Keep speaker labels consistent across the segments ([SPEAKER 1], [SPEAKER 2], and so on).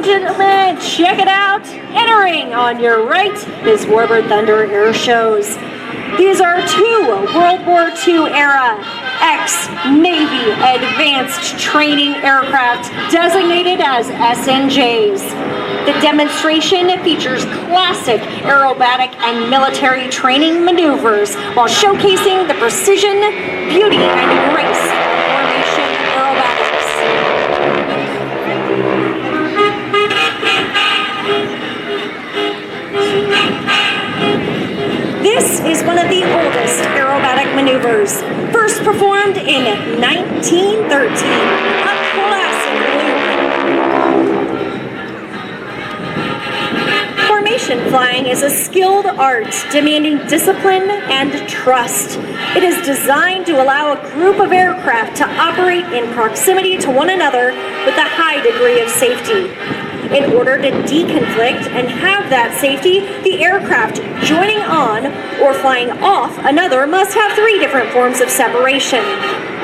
[SPEAKER 1] and gentlemen, check it out. Entering on your right is Warbird Thunder Airshows. These are two World War II era ex-Navy advanced training aircraft designated as SNJs. The demonstration features classic aerobatic and military training maneuvers while showcasing the precision, beauty, and grace of formation aerobatics. This is one of the oldest aerobatic maneuvers, first performed in 1913. A classic loop. Formation flying is a skilled art demanding discipline and trust. It is designed to allow a group of aircraft to operate in proximity to one another with a high degree of safety. In order to deconflict and have that safety, the aircraft joining on or flying off another must have three different forms of separation: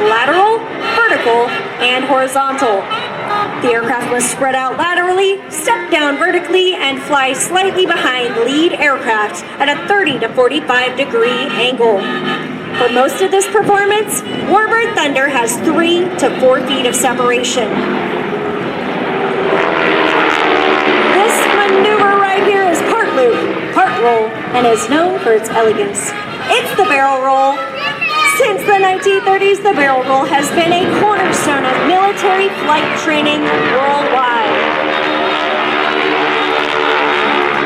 [SPEAKER 1] lateral, vertical, and horizontal. The aircraft must spread out laterally, step down vertically, and fly slightly behind lead aircraft at a 30 to 45 degree angle. For most of this performance, Warbird Thunder has 3 to 4 feet of separation. Maneuver right here is part loop, part roll, and is known for its elegance. It's the barrel roll. Since the 1930s, the barrel roll has been a cornerstone of military flight training worldwide.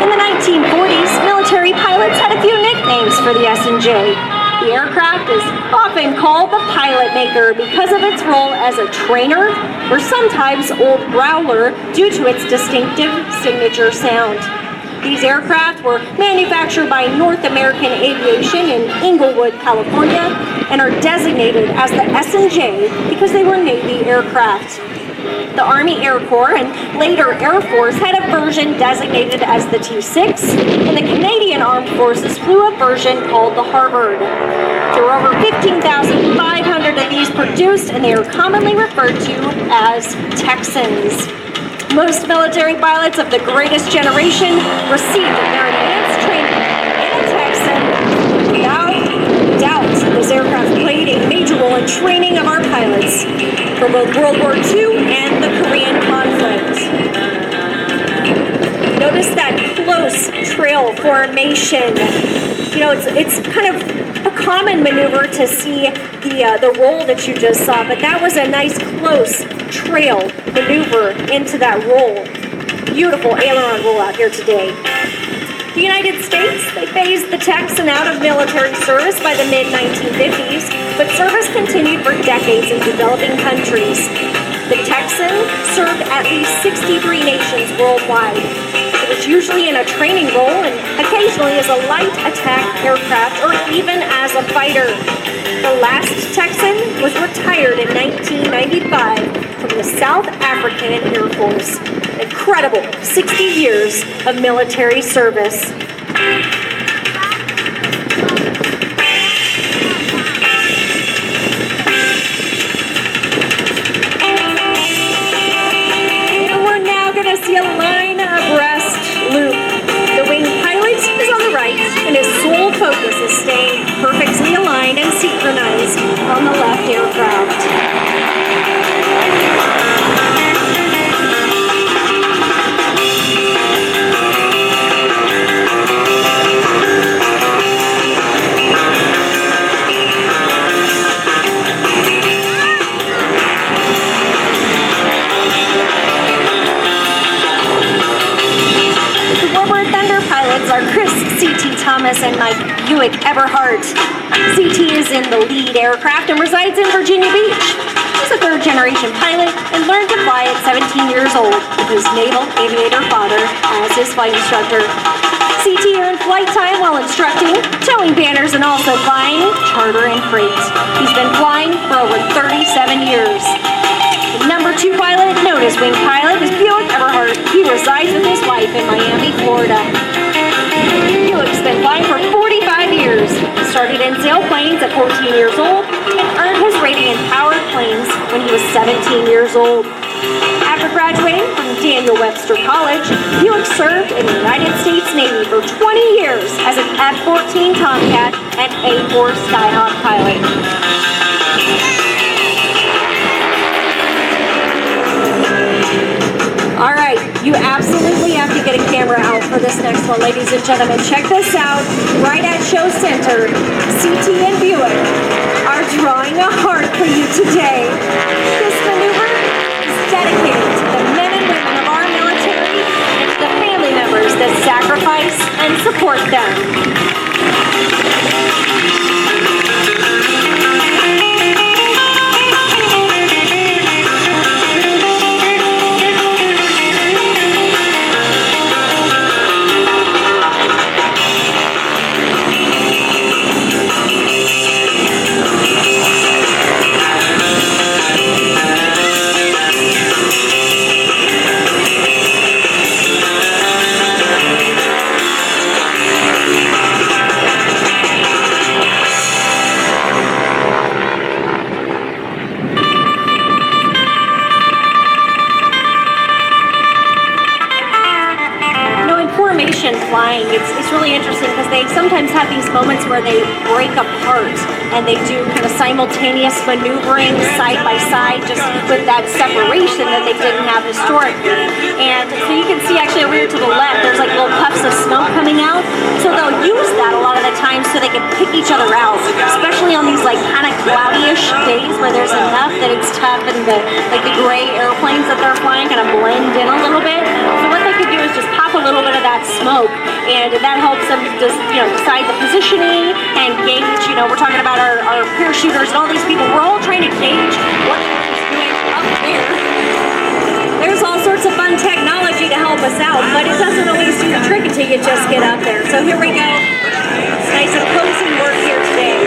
[SPEAKER 1] In the 1940s, military pilots had a few nicknames for the SNJ. The aircraft is often called the pilot maker because of its role as a trainer, or sometimes old growler due to its distinctive signature sound. These aircraft were manufactured by North American Aviation in Inglewood, California, and are designated as the SNJ because they were Navy aircraft. The Army Air Corps and later Air Force had a version designated as the T-6, and the Canadian Armed Forces flew a version called the Warbird. There were over 15,500 of these produced, and they are commonly referred to as Texans. Most military pilots of the greatest generation received their advanced training in a Texan. Without doubt, this aircraft played a major role in training of our pilots for both World War II and the Korean conflict. Notice that close trail formation. You know, it's kind of a common maneuver to see the roll that you just saw, but that was a nice close trail maneuver into that roll. Beautiful aileron roll out here today. The United States, they phased the Texan out of military service by the mid-1950s, but service continued for decades in developing countries. The Texan served at least 63 nations worldwide. It was usually in a training role and occasionally as a light attack aircraft or even as a fighter. The last Texan was retired in 1995 from the South African Air Force. An incredible 60 years of military service. And we're now going to see a line abreast loop. The wing pilot is on the right, and his sole focus is staying perfectly aligned and synchronized on the left aircraft. Thomas and Mike Eberhardt. CT is in the lead aircraft and resides in Virginia Beach. He's a third-generation pilot and learned to fly at 17 years old with his naval aviator father as his flight instructor. CT earned flight time while instructing, towing banners, and also flying charter and freight. He's been flying for over 37 years. The number 2 pilot, known as wing pilot, is Eberhardt. He resides with his wife in Miami, Florida. Buick's been flying for 45 years. He started in sailplanes at 14 years old and earned his rating in powered planes when he was 17 years old. After graduating from Daniel Webster College, Buick served in the United States Navy for 20 years as an F-14 Tomcat and A-4 Skyhawk pilot. All right, you absolutely have to get a camera out for this next one, ladies and gentlemen. Check this out. Right at Show Center, CT and Buick are drawing a heart for you today. This maneuver is dedicated to the men and women of our military and to the family members that sacrifice and support them. Flying. It's really interesting because they sometimes have these moments where they break apart and they do kind of simultaneous maneuvering side by side, just with that separation that they didn't have historically. And so you can see actually over here to the left, there's like little puffs of smoke coming out. So they'll use that a lot of the time so they can pick each other out, especially on these like kind of cloudy-ish days where there's enough that it's tough and the gray airplanes that they're flying kind of blend in a little bit. So what they could do is just pop a little bit of that smoke, and that helps them just, decide the positioning and gauge, we're talking about our parachuters and all these people. We're all trying to gauge what they're doing up there. There's all sorts of fun technology to help us out, but it doesn't always do the trick until you just get up there. So here we go. It's nice and cozy work here today.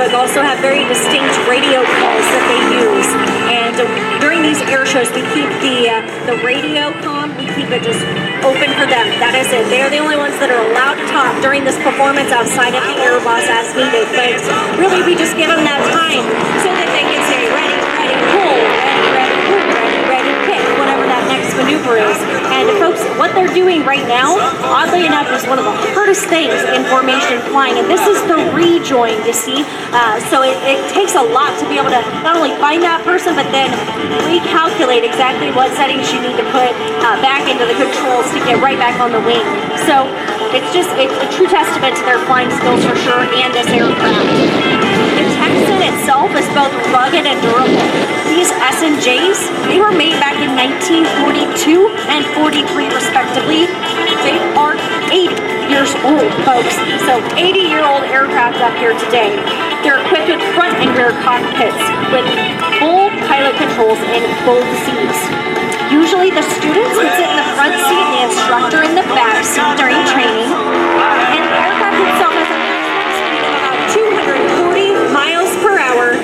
[SPEAKER 1] Also have very distinct radio calls that they use, and during these air shows we keep the radio comm, we keep it just open for them. That is it. They're the only ones that are allowed to talk during this performance outside of the air boss as needed, but really we just give them that time so that they can say ready, ready, pull, ready, pull, ready, kick, whatever that next maneuver is. And folks, what they're doing right now, oddly enough, is one of the hardest things in formation flying, and this is the rejoin, you see. So it takes a lot to be able to not only find that person, but then recalculate exactly what settings you need to put back into the controls to get right back on the wing. So it's a true testament to their flying skills for sure, and this aircraft. The Texan itself is both rugged and durable. These SNJs, they were made back in 1942 and 43 respectively. They are 80 years old, folks. So 80-year-old aircraft up here today. They're equipped with front and rear cockpits with full pilot controls in both seats. Usually the students would sit in the front seat and the instructor in the back seat during training. And the aircraft itself has a maximum speed of about 240 miles per hour.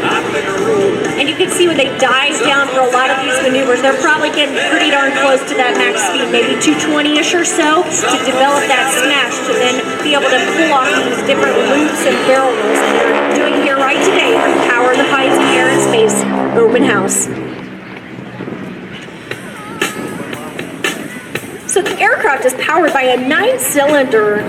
[SPEAKER 1] And you can see when they dive down for a lot of these maneuvers, they're probably getting pretty darn close to that max speed, maybe 220-ish or so, to develop that smash to then be able to pull off these different loops and barrel rolls that they're doing here right today for Power the Heights Air and Space Open House. So the aircraft is powered by a 9-cylinder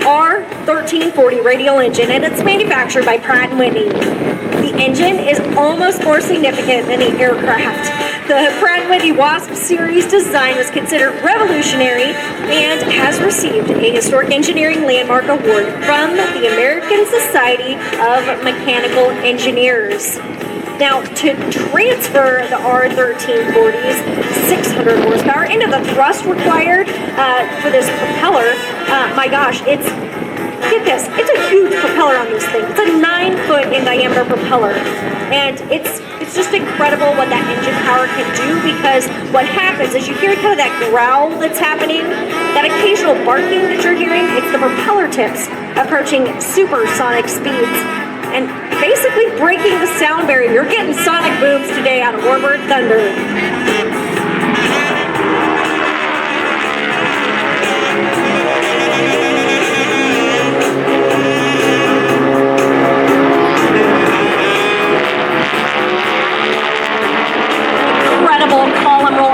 [SPEAKER 1] R1340 radial engine, and it's manufactured by Pratt & Whitney. The engine is almost more significant than the aircraft. The Pratt & Whitney Wasp series design was considered revolutionary and has received a Historic Engineering Landmark Award from the American Society of Mechanical Engineers. Now, to transfer the R1340's 600 horsepower into the thrust required for this propeller, my gosh, get this, it's a huge propeller on this thing. It's a 9-foot in diameter propeller. And it's just incredible what that engine power can do, because what happens is you hear kind of that growl that's happening, that occasional barking that you're hearing, it's the propeller tips approaching supersonic speeds. And basically breaking the sound barrier. You're getting sonic booms today out of Warbird Thunder.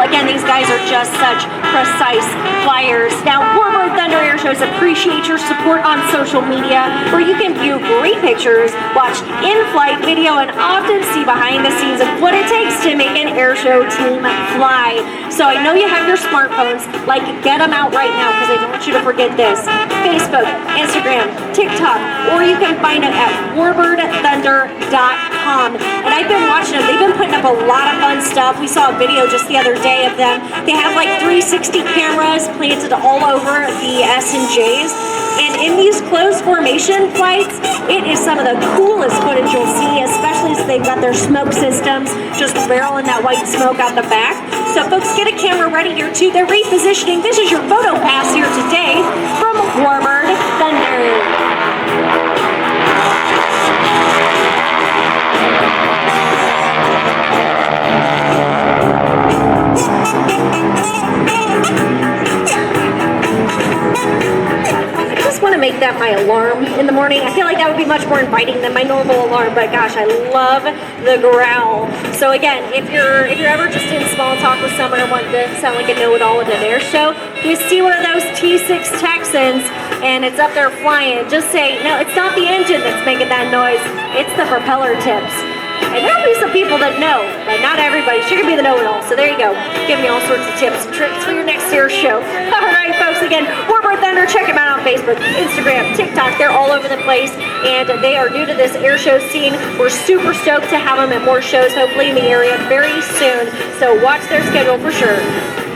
[SPEAKER 1] Again, these guys are just such precise flyers. Now, Warbird Thunder Airshows appreciate your support on social media, where you can view great pictures, watch in-flight video, and often see behind the scenes of what it takes to make an airshow team fly. So I know you have your smartphones, like get them out right now because I don't want you to forget this. Facebook, Instagram, TikTok, or you can find it at warbirdthunder.com. And I've been watching them. They've been putting up a lot of fun stuff. We saw a video just the other day of them. They have like 360 cameras planted all over the SNJs. And in these closed formation flights, it is some of the coolest footage you'll see, especially as they've got their smoke systems just barreling that white smoke out the back. So folks, get a camera ready here too. They're repositioning. This is your photo pass here today from Warbird Thunder. Want to make that my alarm in the morning. I feel like that would be much more inviting than my normal alarm, but gosh, I love the growl. So again, if you're ever just in small talk with someone and want to sound like a know-it-all in an air show, you see one of those T6 Texans and it's up there flying, just say, no, it's not the engine that's making that noise, it's the propeller tips. And there'll be some people that know, but not everybody. She could be the know-it-all. So there you go. Giving you all sorts of tips and tricks for your next air show. All right, folks. Again, Warbird Thunder. Check them out on Facebook, Instagram, TikTok. They're all over the place, and they are new to this air show scene. We're super stoked to have them at more shows, hopefully in the area very soon. So watch their schedule for sure.